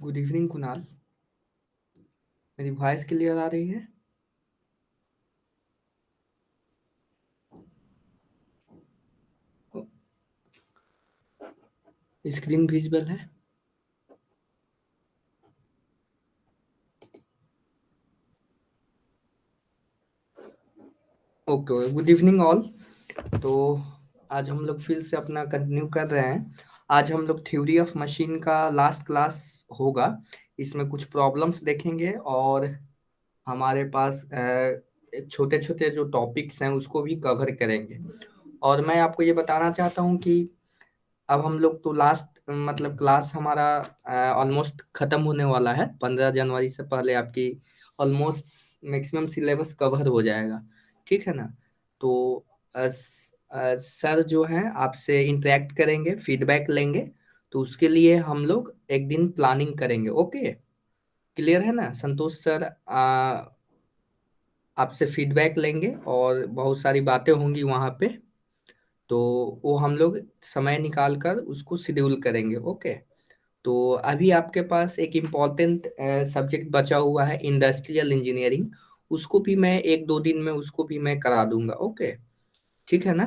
Good evening Kunal. मेरी voice clear आ रही है? स्क्रीन विजिबल है? Okay, good evening all. तो आज हम लोग फिर से अपना कंटिन्यू कर रहे हैं। आज हम लोग थ्योरी ऑफ मशीन का लास्ट क्लास होगा। इसमें कुछ प्रॉब्लम्स देखेंगे और हमारे पास छोटे छोटे जो टॉपिक्स हैं उसको भी कवर करेंगे। और मैं आपको ये बताना चाहता हूँ कि अब हम लोग तो लास्ट मतलब क्लास हमारा ऑलमोस्ट खत्म होने वाला है। 15 जनवरी से पहले आपकी ऑलमोस्ट मैक्सिमम सिलेबस कवर हो जाएगा। ठीक है ना? तो सर जो है आपसे इंटरेक्ट करेंगे, फीडबैक लेंगे। तो उसके लिए हम लोग एक दिन प्लानिंग करेंगे। ओके, क्लियर है ना? संतोष सर आपसे फीडबैक लेंगे और बहुत सारी बातें होंगी वहाँ पे। तो वो हम लोग समय निकाल कर उसको शेड्यूल करेंगे। ओके। तो अभी आपके पास एक इम्पॉर्टेंट सब्जेक्ट बचा हुआ है, इंडस्ट्रियल इंजीनियरिंग। उसको भी मैं एक दो दिन में उसको भी मैं करा दूंगा। ओके, ठीक है ना?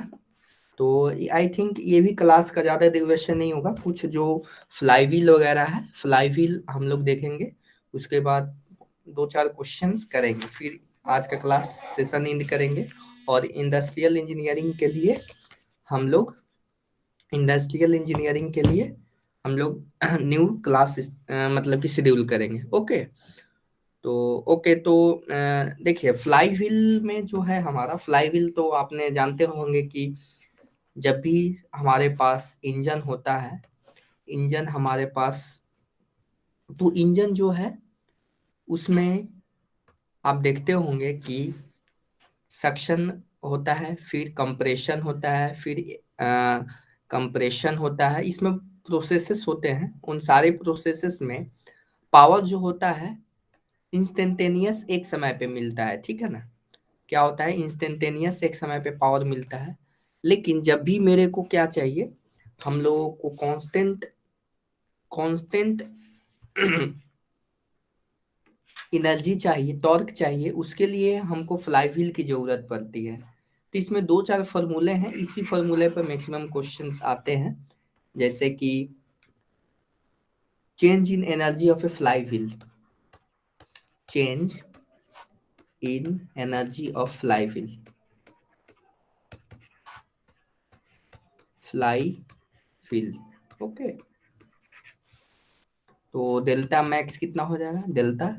तो आई थिंक ये भी क्लास का ज़्यादा ड्यूरेशन नहीं होगा। कुछ जो फ्लाईव्हील वगैरह है, फ्लाईव्हील हम लोग देखेंगे। उसके बाद दो चार क्वेश्चंस करेंगे, फिर आज का क्लास सेशन एंड करेंगे। और इंडस्ट्रियल इंजीनियरिंग के लिए हम लोग इंडस्ट्रियल इंजीनियरिंग के लिए हम लोग न्यू क्लास मतलब कि शेड्यूल करेंगे। ओके। तो ओके, तो देखिए फ्लाई व्हील में जो है हमारा फ्लाई व्हील, तो आपने जानते होंगे कि जब भी हमारे पास इंजन होता है, इंजन हमारे पास, तो इंजन जो है उसमें आप देखते होंगे कि सक्शन होता है, फिर कंप्रेशन होता है, फिर कंप्रेशन होता है। इसमें प्रोसेसेस होते हैं। उन सारे प्रोसेसेस में पावर जो होता है इंस्टेंटेनियस एक समय पे मिलता है। ठीक है ना? क्या होता है? इंस्टेंटेनियस एक समय पे पावर मिलता है। लेकिन जब भी मेरे को क्या चाहिए, हम लोगों को कांस्टेंट कांस्टेंट एनर्जी चाहिए, टॉर्क चाहिए। उसके लिए हमको फ्लाईव्हील की जरूरत पड़ती है। तो इसमें दो चार फॉर्मूले हैं, इसी फॉर्मूले पर मैक्सिमम क्वेश्चंस आते हैं। जैसे कि change in energy of A flywheel, change in energy of flywheel, flywheel. Okay. तो डेल्टा मैक्स कितना हो जाएगा? डेल्टा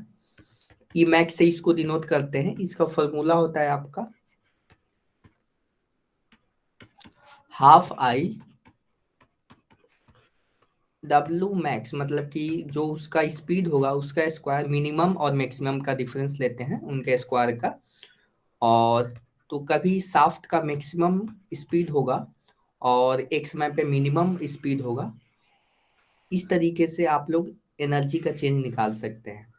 ई मैक्स से इसको डिनोट करते हैं। इसका फॉर्मूला होता है आपका हाफ आई डब्ल्यू मैक्स, मतलब कि जो उसका स्पीड होगा उसका स्क्वायर, मिनिमम और मैक्सिमम का डिफरेंस लेते हैं उनके स्क्वायर का। और तो कभी शाफ्ट का मैक्सिमम स्पीड होगा और एक समय पे मिनिमम स्पीड होगा। इस तरीके से आप लोग एनर्जी का चेंज निकाल सकते हैं।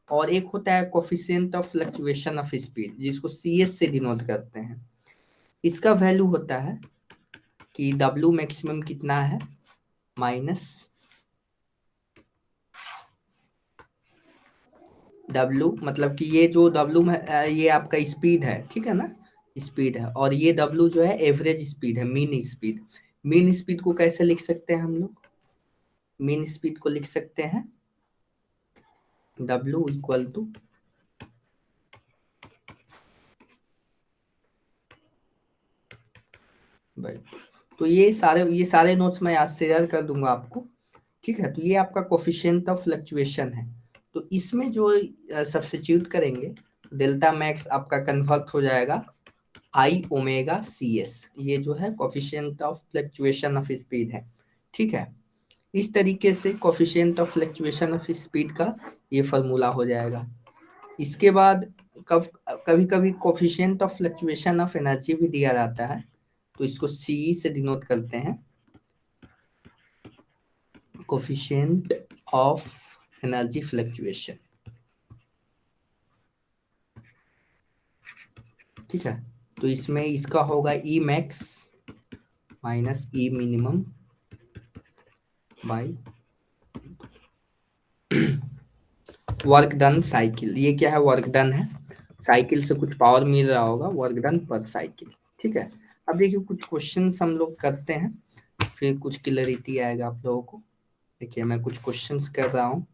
और एक होता है coefficient of fluctuation of speed, जिसको सी एस से डिनोट करते हैं। इसका वैल्यू होता है कि डब्ल्यू मैक्सिमम कितना है, माइनस डब्ल्यू, मतलब कि ये जो डब्ल्यू ये आपका स्पीड है। ठीक है ना? स्पीड है। और ये डब्ल्यू जो है एवरेज स्पीड है, मीन स्पीड। मीन स्पीड को कैसे लिख सकते हैं हम लोग? मीन स्पीड को लिख सकते हैं डब्ल्यू इक्वल टू बाई। तो ये सारे नोट्स मैं आज शेयर कर दूंगा आपको। ठीक है? तो ये आपका कोफिशिएंट ऑफ फ्लक्चुएशन है। तो इसमें जो सब्स्टिट्यूट करेंगे, डेल्टा मैक्स आपका कन्वर्ट हो जाएगा आई ओमेगा सी एस। ये जो है coefficient of fluctuation of speed है। ठीक है? इस तरीके से coefficient of fluctuation of speed का ये फॉर्मूला हो जाएगा। इसके बाद कभी कभी coefficient of fluctuation of energy भी दिया जाता है, तो इसको सी से डिनोट करते हैं, कोफिशिएंट ऑफ एनर्जी फ्लक्चुएशन। ठीक है? तो इसमें इसका होगा E max minus E minimum by work done cycle, ये क्या है, वर्क डन है, साइकिल से कुछ पावर मिल रहा होगा, वर्क डन पर साइकिल। ठीक है, अब देखिए कुछ क्वेश्चंस हम लोग करते हैं, फिर कुछ क्लैरिटी आएगा आप लोगों को। देखिए मैं कुछ क्वेश्चंस कर रहा हूँ।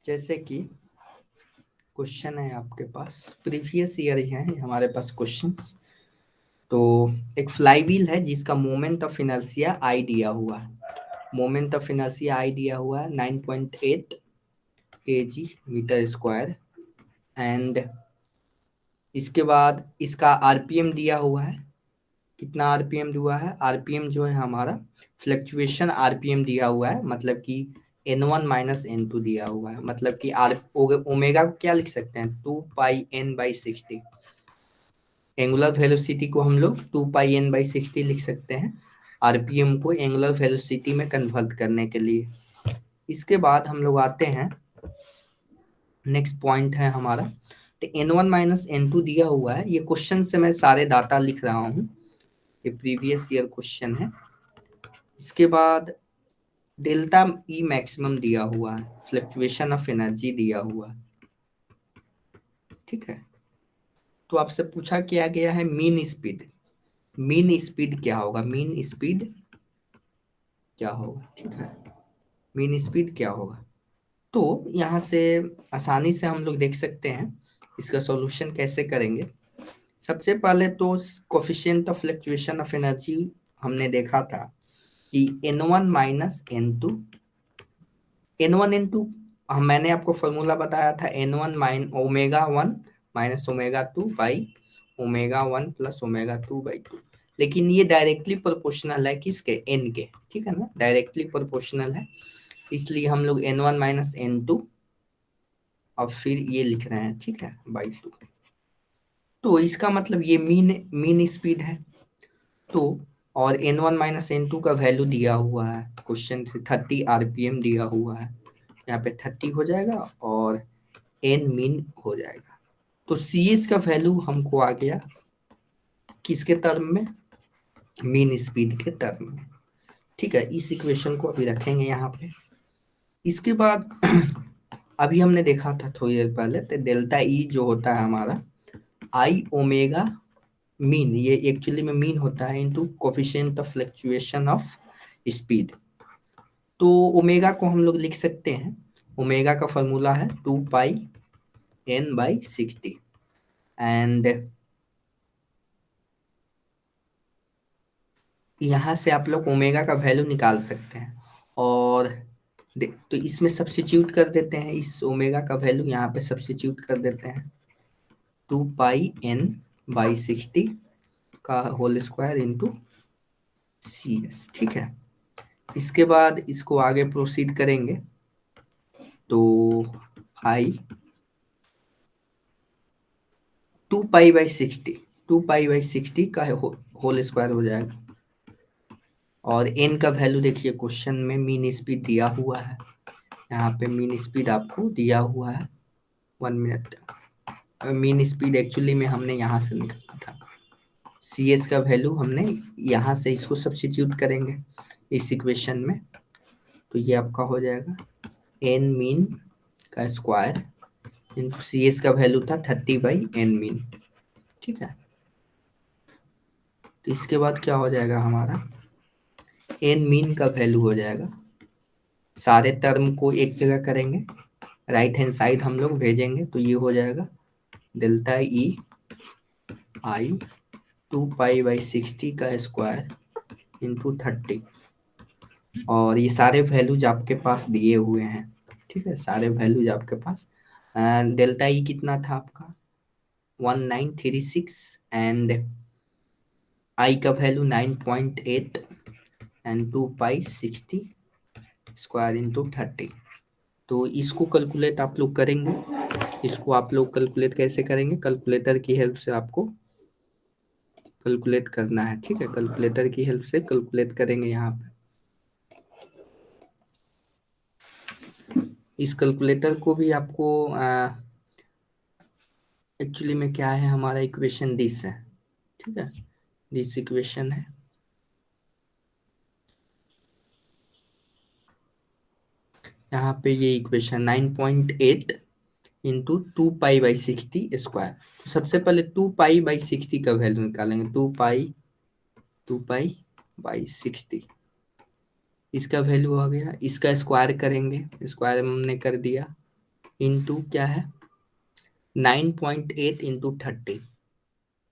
जैसे कि क्वेश्चन है आपके पास, प्रीवियस ईयर ही है हमारे पास क्वेश्चंस। तो एक फ्लाई व्हील है जिसका मोमेंट ऑफ इनर्शिया आई दिया हुआ है, मोमेंट ऑफ इनर्शिया आई दिया हुआ है 9.8 kg मीटर स्क्वायर, एंड इसके बाद इसका आरपीएम दिया हुआ है, कितना आरपीएम दिया है, आरपीएम जो है हमारा फ्लक्चुएशन आरपीएम दिया हुआ है, मतलब कि N1 माइनस N2 दिया हुआ है, मतलब कि आर ओमेगा को क्या लिख सकते हैं, 2πn/60, एंगुलर वेलोसिटी को हम लोग 2πn/60 लिख सकते हैं, आरपीएम को एंगुलर वेलोसिटी में कन्वर्ट करने के लिए। इसके बाद हम लोग आते हैं, नेक्स्ट पॉइंट है हमारा, तो N1 माइनस N2 दिया हुआ है, ये क्वेश्चन से मैं सारे डाटा लिख रहा हूँ, ये प्रीवियस ईयर क्वेश्चन है। इसके बाद डेल्टा ई मैक्सिमम दिया हुआ है, फ्लक्चुएशन ऑफ एनर्जी दिया हुआ है। ठीक है, तो आपसे पूछा क्या गया है, मीन स्पीड, मीन स्पीड क्या होगा, मीन स्पीड क्या होगा। ठीक है, मीन स्पीड क्या होगा, तो यहाँ से आसानी से हम लोग देख सकते हैं इसका सॉल्यूशन कैसे करेंगे। सबसे पहले तो coefficient of fluctuation of energy हमने देखा था कि N1 minus N2, N1 N2 मैंने आपको फॉर्मूला बताया था, N1 mine omega 1 minus omega 2 by omega 1 plus omega 2/2, लेकिन ये डायरेक्टली प्रोपोर्शनल है किसके, N के, ठीक है ना, डायरेक्टली प्रोपोर्शनल है, इसलिए हम लोग N1 माइनस N2 और फिर ये लिख रहे हैं, ठीक है, बाई 2। तो इसका मतलब ये मीन मीन स्पीड है, तो और N1 माइनस N2 का वैल्यू दिया हुआ है क्वेश्चन से, 30 आरपीएम दिया हुआ है, यहाँ पे 30 हो जाएगा और N मीन हो जाएगा। तो सी एस का वैल्यू हमको आ गया किसके टर्म में, मीन स्पीड के टर्म में। ठीक है, इस इक्वेशन को अभी रखेंगे यहाँ पे। इसके बाद अभी हमने देखा था थोड़ी देर पहले, तो डेल्टा ई जो होता है हमारा आई ओमेगा मीन, ये एक्चुअली में मीन होता है into coefficient of fluctuation of speed. तो ओमेगा को हम लोग लिख सकते हैं, ओमेगा का फॉर्मूला है 2πn/60, एंड यहाँ से आप लोग ओमेगा का वैल्यू निकाल सकते हैं, और तो इसमें सब्स्टिट्यूट कर देते हैं, इस ओमेगा का वैल्यू यहाँ पे सब्स्टिट्यूट कर देते हैं, 2πn/60 का whole square into C S. ठीक है, इसके बाद इसको आगे प्रोसीड करेंगे, तो आई 2π/60 का होल स्क्वायर हो जाएगा, और एन का वैल्यू देखिए क्वेश्चन में मीन स्पीड दिया हुआ है, यहाँ पे मीन स्पीड आपको दिया हुआ है, 1 मिनट, मीन स्पीड एक्चुअली में हमने यहाँ से निकाला था, सी एस का वैल्यू हमने यहाँ से इसको सब्स्टिट्यूट करेंगे इस इक्वेशन में, तो ये आपका हो जाएगा एन मीन का स्क्वायर इंटू सी एस का वैल्यू था 30/n मीन। ठीक है, तो इसके बाद क्या हो जाएगा हमारा, एन मीन का वैल्यू हो जाएगा, सारे टर्म को एक जगह करेंगे, राइट हैंड साइड हम लोग भेजेंगे, तो ये हो जाएगा डेल्टा ई आई 2π/60 का स्क्वायर इंटू 30, और ये सारे वैल्यूज आपके पास दिए हुए हैं। ठीक है, सारे वैल्यूज आपके पास, डेल्टा ई कितना था आपका 1936, एंड आई का वैल्यू 9.8 एंड 2π/60 स्क्वायर इंटू 30। तो इसको कैलकुलेट आप लोग करेंगे, इसको आप लोग कैलकुलेट कैसे करेंगे, कैलकुलेटर की हेल्प से आपको कैलकुलेट करना है। ठीक है, कैलकुलेटर की हेल्प से कैलकुलेट करेंगे यहाँ पे। इस कैलकुलेटर को भी आपको एक्चुअली में क्या है, हमारा इक्वेशन दिस है, ठीक है, दिस इक्वेशन है। यहाँ पे ये इक्वेशन 9.8 इंटू 2 पाई/60 स्क्वायर। तो सबसे पहले 2 पाई/60 का वैल्यू निकालेंगे। 2 पाई/60 इसका वैल्यू आ गया। इसका स्क्वायर करेंगे, स्क्वायर हमने कर दिया, इंटू क्या है 9.8 इंटू 30,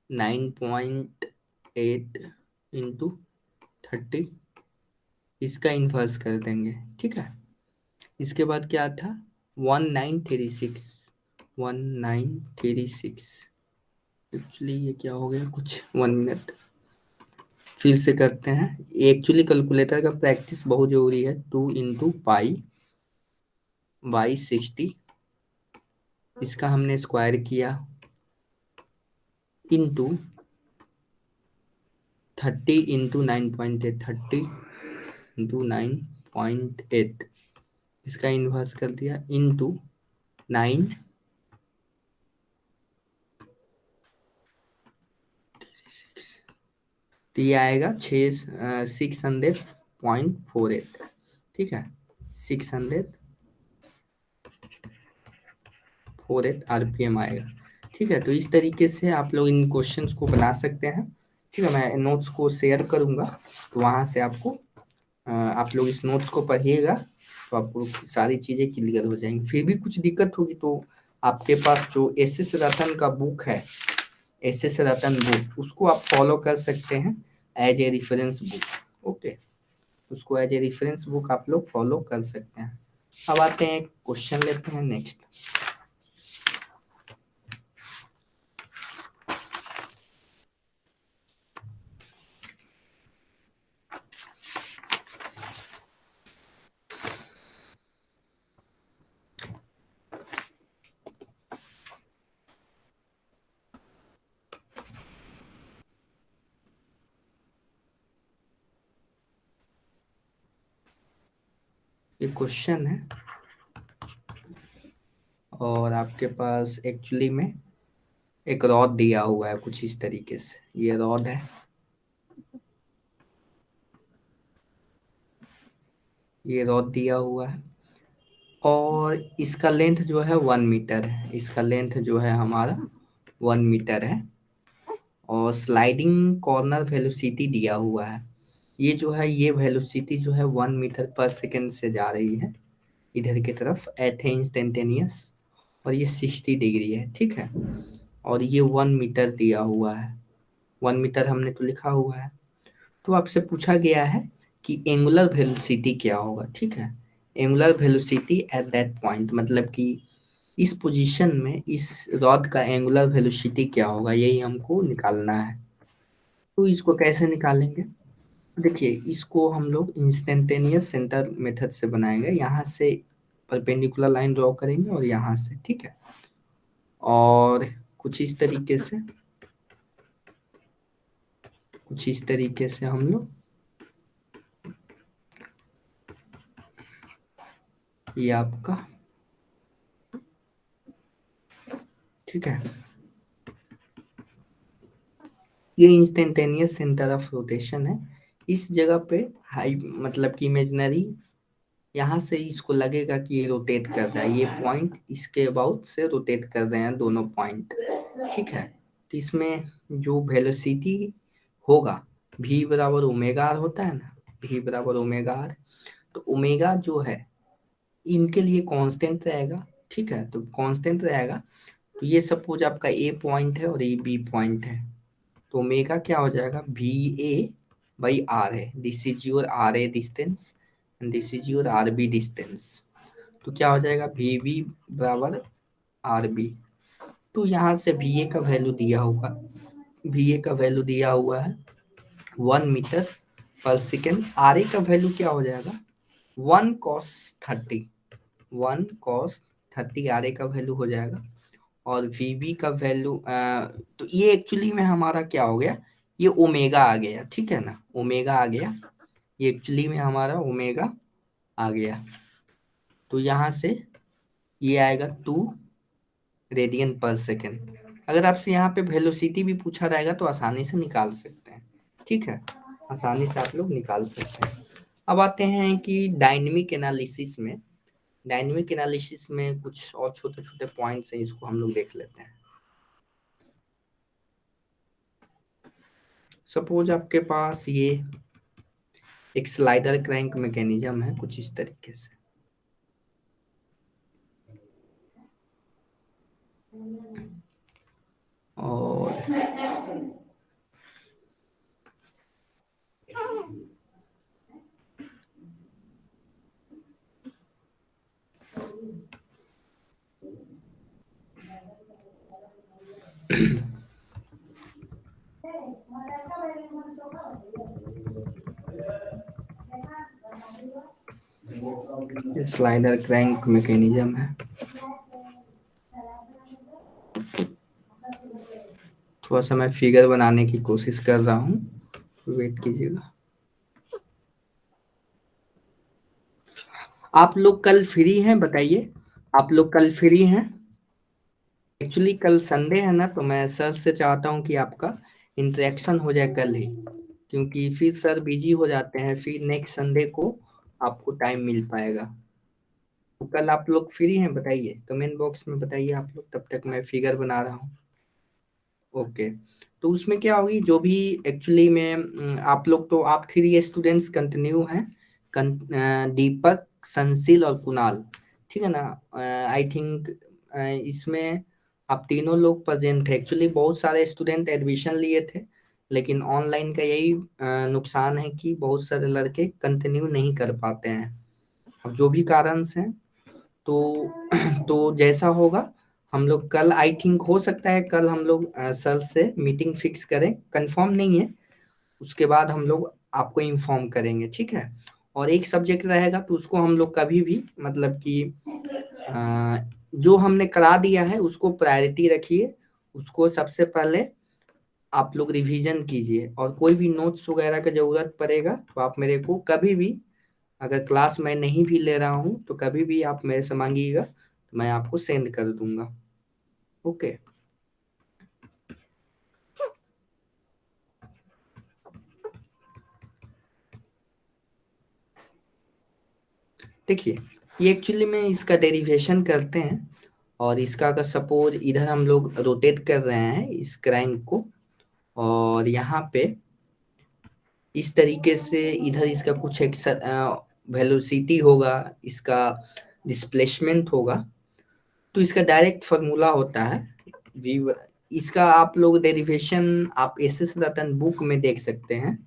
9.8 इंटू 30, इसका इन्वर्स कर देंगे, ठीक है। इसके बाद क्या था 1936, 1936। एक्चुअली ये क्या हो गया कुछ, 1 मिनट फिर से करते हैं। एक्चुअली कैलकुलेटर का प्रैक्टिस बहुत जरूरी है। 2 इंटू पाई/60, इसका हमने स्क्वायर किया, इंटू 30 इंटू 9.8, 30 इंटू 9.8, इसका इन्वर्स कर दिया, इंटू 9, तो ये आएगा 600.48, ठीक है, 648 RPM आएगा, ठीक है। तो इस तरीके से आप लोग इन क्वेश्चंस को बना सकते हैं, ठीक है। मैं नोट्स को शेयर करूंगा, तो वहां से आपको आप लोग इस नोट्स को पढ़िएगा, तो आपको सारी चीजें क्लियर हो जाएंगी। फिर भी कुछ दिक्कत होगी तो आपके पास जो एस एस रतन का बुक है, एस एस रतन बुक, उसको आप फॉलो कर सकते हैं as a reference book, okay. उसको एज ए रिफरेंस बुक आप लोग फॉलो कर सकते हैं। अब आते हैं क्वेश्चन लेते हैं नेक्स्ट। ये क्वेश्चन है और आपके पास एक्चुअली में एक रॉड दिया हुआ है कुछ इस तरीके से। ये रॉड है, ये रॉड दिया हुआ है और इसका लेंथ जो है 1 मीटर है। इसका लेंथ जो है हमारा 1 मीटर है और स्लाइडिंग कॉर्नर वेलोसिटी दिया हुआ है। ये जो है, ये वेलोसिटी जो है 1 मीटर पर सेकेंड से जा रही है इधर की तरफ एट इंस्टेंटेनियस, और ये 60 डिग्री है, ठीक है। और ये 1 मीटर दिया हुआ है, 1 मीटर हमने तो लिखा हुआ है। तो आपसे पूछा गया है कि एंगुलर वेलोसिटी क्या होगा, ठीक है। Angular velocity at that point, मतलब कि इस पोजीशन में इस रॉड का एंगुलर वेलोसिटी क्या होगा, यही हमको निकालना है। तो इसको कैसे निकालेंगे, देखिए इसको हम लोग इंस्टेंटेनियस सेंटर मेथड से बनाएंगे। यहाँ से परपेंडिकुलर लाइन ड्रॉ करेंगे और यहाँ से, ठीक है, और कुछ इस तरीके से, कुछ इस तरीके से हम लोग ये आपका, ठीक है, ये इंस्टेंटेनियस सेंटर ऑफ रोटेशन है। इस जगह पे हाई मतलब कि इमेजिनरी, यहाँ से इसको लगेगा कि ये रोटेट कर रहा है, ये पॉइंट इसके अबाउट से रोटेट कर रहे हैं दोनों पॉइंट, ठीक है। तो इसमें जो वेलोसिटी होगा v बराबर ओमेगा आर होता है ना, v बराबर ओमेगा आर, तो ओमेगा जो है इनके लिए कांस्टेंट रहेगा, ठीक है। तो कांस्टेंट रहेगा, तो ये सपोज आपका ए पॉइंट है और ये बी पॉइंट है, तो ओमेगा क्या हो जाएगा VA/R है, this is your RA distance and this is your RB distance. तो क्या हो जाएगा VB बराबर RB। तो यहाँ से VA का वैल्यू दिया होगा, VA का वैल्यू दिया हुआ है 1 मीटर पर सेकेंड। RA का वैल्यू क्या हो जाएगा 1 cos 30, 1 cos 30 RA का वैल्यू हो जाएगा। और VB का वैल्यू तो ये एक्चुअली में हमारा क्या हो गया, ये ओमेगा आ गया, ठीक है ना, ओमेगा आ गया, ये एक्चुअली में हमारा ओमेगा आ गया। तो यहाँ से ये आएगा 2 रेडियन पर सेकेंड। अगर आपसे यहाँ पे वेलोसिटी भी पूछा रहेगा तो आसानी से निकाल सकते हैं। ठीक है, आसानी से आप लोग निकाल सकते हैं। अब आते हैं कि डायनेमिक एनालिसिस में कुछ और छोटे छोटे पॉइंट्स हैं, इसको हम लोग देख लेते हैं। सपोज आपके पास ये एक स्लाइडर क्रैंक मैकेनिज्म है कुछ इस तरीके से। और स्लाइडर क्रैंक मैकेनिज्म है। थोड़ा सा मैं फिगर बनाने की कोशिश कर रहा हूँ, वेट कीजिएगा। आप लोग कल फ्री हैं बताइए, आप लोग कल फ्री हैं? एक्चुअली कल संडे है ना, तो मैं सर से चाहता हूँ कि आपका इंटरेक्शन हो जाए कल ही, क्योंकि फिर सर बिजी हो जाते हैं, फिर नेक्स्ट संडे को आपको टाइम मिल पाएगा। तो कल आप लोग फ्री हैं बताइए, कमेंट बॉक्स में बताइए आप लोग, तब तक मैं फिगर बना रहा हूँ। ओके, तो उसमें क्या होगी जो भी एक्चुअली में आप लोग तो आप 3 स्टूडेंट्स कंटिन्यू हैं, दीपक, संसिल और कुणाल, ठीक है ना। आई थिंक इसमें आप तीनों लोग प्रेजेंट है। एक्चुअली बहुत सारे स्टूडेंट एडमिशन लिए थे, लेकिन ऑनलाइन का यही नुकसान है कि बहुत सारे लड़के कंटिन्यू नहीं कर पाते हैं। अब जो भी कारण हैं, तो तो जैसा होगा हम लोग कल, आई थिंक हो सकता है कल हम लोग सर से मीटिंग फिक्स करें, कंफर्म नहीं है, उसके बाद हम लोग आपको इन्फॉर्म करेंगे, ठीक है। और एक सब्जेक्ट रहेगा तो उसको हम लोग कभी भी मतलब कि जो हमने करा दिया है उसको प्रायोरिटी रखिए, उसको सबसे पहले आप लोग रिवीजन कीजिए, और कोई भी नोट्स वगैरह का जरूरत पड़ेगा तो आप मेरे को कभी भी, अगर क्लास मैं नहीं भी ले रहा हूँ तो कभी भी आप मेरे से मांगिएगा, तो मैं आपको सेंड कर दूंगा। ओके, देखिए ये एक्चुअली में इसका डेरिवेशन करते हैं, और इसका अगर सपोज इधर हम लोग रोटेट कर रहे हैं इस क्रैंक को, और यहाँ पे इस तरीके से इधर इसका कुछ एक वेलोसिटी होगा, इसका डिस्प्लेसमेंट होगा, तो इसका डायरेक्ट फार्मूला होता है v। इसका आप लोग डेरिवेशन आप एस एस रतन बुक में देख सकते हैं,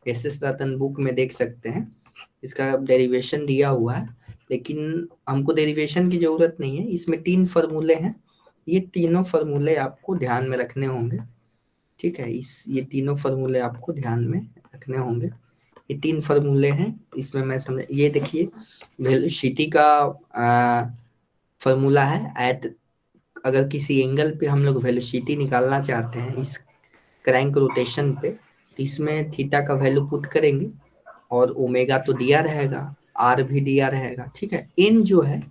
एस एस रतन बुक में देख सकते हैं, इसका डेरिवेशन दिया हुआ है, लेकिन हमको डेरिवेशन की जरूरत नहीं है। इसमें 3 फार्मूले हैं, ये तीनों फार्मूले आपको ध्यान में रखने होंगे, ठीक है। ये तीनों फार्मूले आपको ध्यान में रखने होंगे। ये 3 फार्मूले हैं, इसमें मैं समझ, ये देखिए वेलोसिटी का फार्मूला है एट, अगर किसी एंगल पे हम लोग वेलोसिटी निकालना चाहते हैं इस क्रैंक रोटेशन पे, तो इसमें थीटा का वैल्यू पुट करेंगे, और ओमेगा तो दिया रहेगा, आर भी दिया रहेगा, ठीक है। एन जो है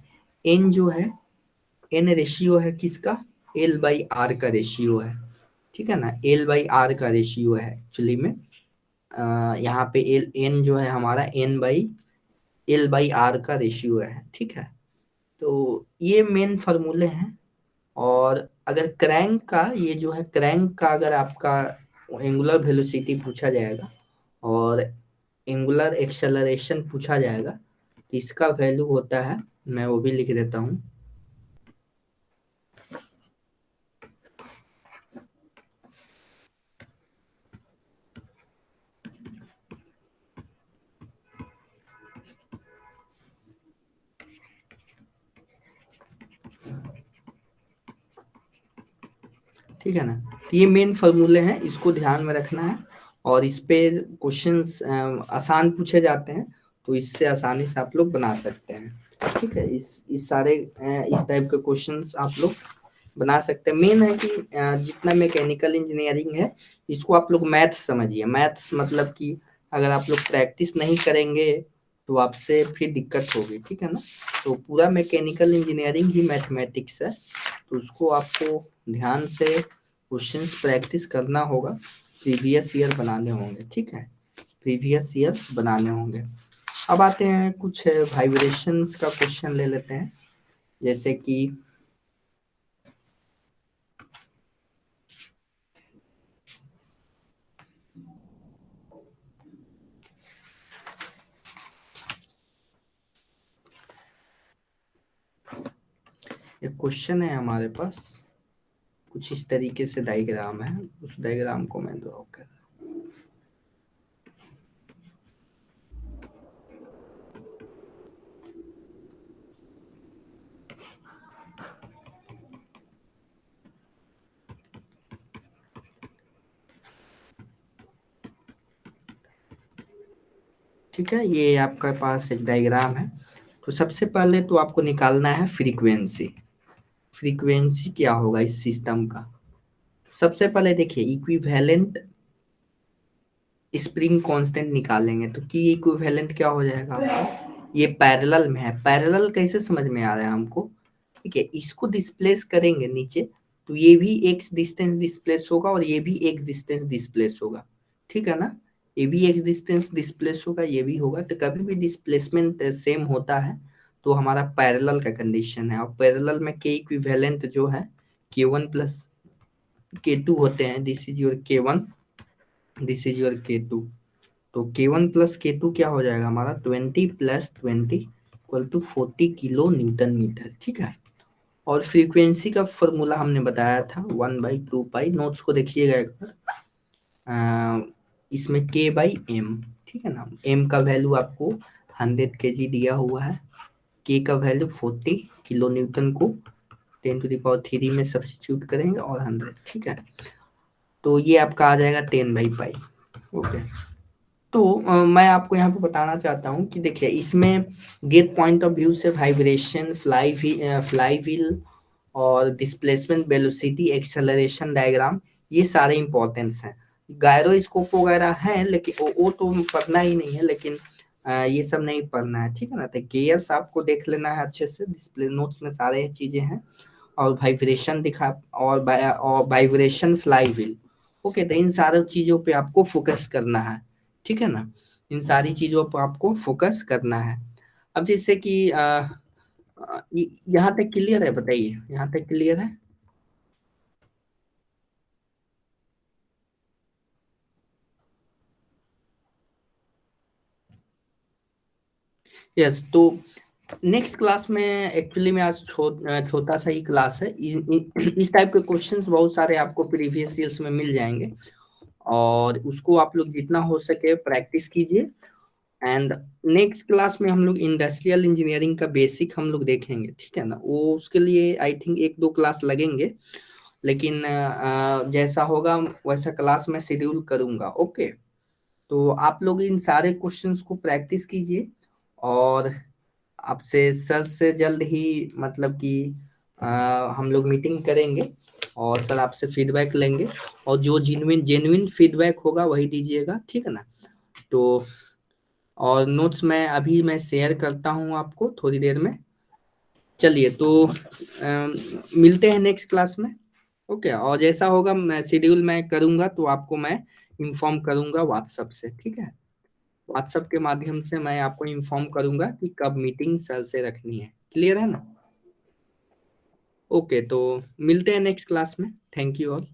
एन रेशियो है किसका, एल बाई आर का रेशियो है, ठीक है ना, एल बाई आर का रेशियो है एक्चुअली में। यहाँ पे एल एन जो है हमारा N by L by R का रेशियो है, ठीक है। तो ये मेन फार्मूले हैं। और अगर क्रैंक का, ये जो है क्रैंक का, अगर आपका एंगुलर वेलोसिटी पूछा जाएगा और एंगुलर एक्सेलरेशन पूछा जाएगा, तो इसका वैल्यू होता है, मैं वो भी लिख देता हूँ, ठीक है ना। तो ये मेन फार्मूले हैं, इसको ध्यान में रखना है, और इस पे क्वेश्चंस आसान पूछे जाते हैं, तो इससे आसानी से आप लोग बना सकते हैं, ठीक है। इस सारे इस टाइप के क्वेश्चंस आप लोग बना सकते हैं। मेन है कि जितना मैकेनिकल इंजीनियरिंग है इसको आप लोग मैथ्स समझिए। मैथ्स मतलब कि अगर आप लोग प्रैक्टिस नहीं करेंगे तो आपसे फिर दिक्कत होगी, ठीक है ना। तो पूरा मैकेनिकल इंजीनियरिंग ही मैथमेटिक्स है, तो उसको आपको ध्यान से क्वेश्चंस प्रैक्टिस करना होगा, प्रीवियस ईयर बनाने होंगे, ठीक है, प्रीवियस ईयर्स बनाने होंगे। अब आते हैं कुछ वाइब्रेशंस का क्वेश्चन ले लेते हैं, जैसे कि एक क्वेश्चन है हमारे पास, कुछ इस तरीके से डायग्राम है, उस डायग्राम को मैं ड्रॉ कर, ठीक है, ये आपके पास एक डायग्राम है। तो सबसे पहले तो आपको निकालना है फ्रीक्वेंसी, फ्रीक्वेंसी क्या होगा इस सिस्टम का। सबसे पहले देखिए इक्विवेलेंट स्प्रिंग कांस्टेंट निकालेंगे, तो की इक्विवेलेंट क्या हो जाएगा आपका, ये पैरेलल में है, पैरेलल कैसे समझ में आ रहा है हमको, ठीक है, इसको डिस्प्लेस करेंगे नीचे, तो ये भी एक डिस्टेंस डिस्प्लेस होगा और ये भी एक डिस्टेंस डिस्प्लेस होगा, ठीक है ना, ये भी एक डिस्टेंस डिस्प्लेस होगा, ये भी होगा, तो कभी भी डिस्प्लेसमेंट सेम होता है तो हमारा पैरेलल का कंडीशन है, और पैरेलल में के इक्विवेलेंट जो है K1 प्लस K2 होते हैं, this is your K1, this is your K2, तो K1 प्लस K2 क्या हो जाएगा हमारा 20 plus 20 equal to 40 kilonewton metre, ठीक है। और फ्रीक्वेंसी का फॉर्मूला हमने बताया था 1/2 पाई, नोट्स को देखिएगा एक बार, इसमें K/M, ठीक है ना, M का वैल्यू आपको 100 kg दिया हुआ है, K का वैल्यू 40 किलो न्यूटन को 10⁻³ में सब्स्टिट्यूट करेंगे और 100, ठीक है, तो ये आपका आ जाएगा 10/पाई, ओके। तो मैं आपको यहाँ पे बताना चाहता हूँ कि देखिए इसमें गेट पॉइंट ऑफ व्यू से वाइब्रेशन, फ्लाई व्हील और डिस्प्लेसमेंट, वेलोसिटी, एक्सेलरेशन डायग्राम, ये सारे इंपॉर्टेंट्स हैं। गायरोस्कोप वगैरह हैं लेकिन वो तो पढ़ना ही नहीं है, लेकिन ये सब नहीं पढ़ना है, ठीक है ना। तो गेयर्स आपको देख लेना है अच्छे से, डिस्प्ले नोट्स में सारे चीजें हैं, और वाइब्रेशन दिखा, और वाइब्रेशन फ्लाई व्हील, ओके, तो इन सारी चीजों पे आपको फोकस करना है, ठीक है ना, इन सारी चीजों पर आपको फोकस करना है। अब जैसे कि यहाँ तक क्लियर है, बताइए यहाँ तक क्लियर है। यस, तो नेक्स्ट क्लास में एक्चुअली में आज छोटा सा ही क्लास है, इस टाइप के क्वेश्चंस बहुत सारे आपको प्रीवियस ईयर्स में मिल जाएंगे, और उसको आप लोग जितना हो सके प्रैक्टिस कीजिए। एंड नेक्स्ट क्लास में हम लोग इंडस्ट्रियल इंजीनियरिंग का बेसिक हम लोग देखेंगे, ठीक है ना, वो उसके लिए आई थिंक 1-2 क्लास लगेंगे, लेकिन जैसा होगा वैसा क्लास में शेड्यूल करूंगा, ओके। तो आप लोग इन सारे क्वेश्चंस को प्रैक्टिस कीजिए, और आपसे सर से जल्द ही मतलब कि हम लोग मीटिंग करेंगे, और सर आपसे फीडबैक लेंगे, और जो जेन्युइन जेन्युइन फीडबैक होगा वही दीजिएगा, ठीक है ना। तो और नोट्स मैं शेयर करता हूँ आपको थोड़ी देर में। चलिए, तो मिलते हैं नेक्स्ट क्लास में, ओके। और जैसा होगा मैं शेड्यूल मैं करूंगा तो आपको मैं इंफॉर्म करूंगा व्हाट्सएप से, ठीक है, व्हाट्सएप के माध्यम से मैं आपको इंफॉर्म करूंगा कि कब मीटिंग सर से रखनी है, क्लियर है ना। ओके, तो मिलते हैं नेक्स्ट क्लास में, थैंक यू ऑल।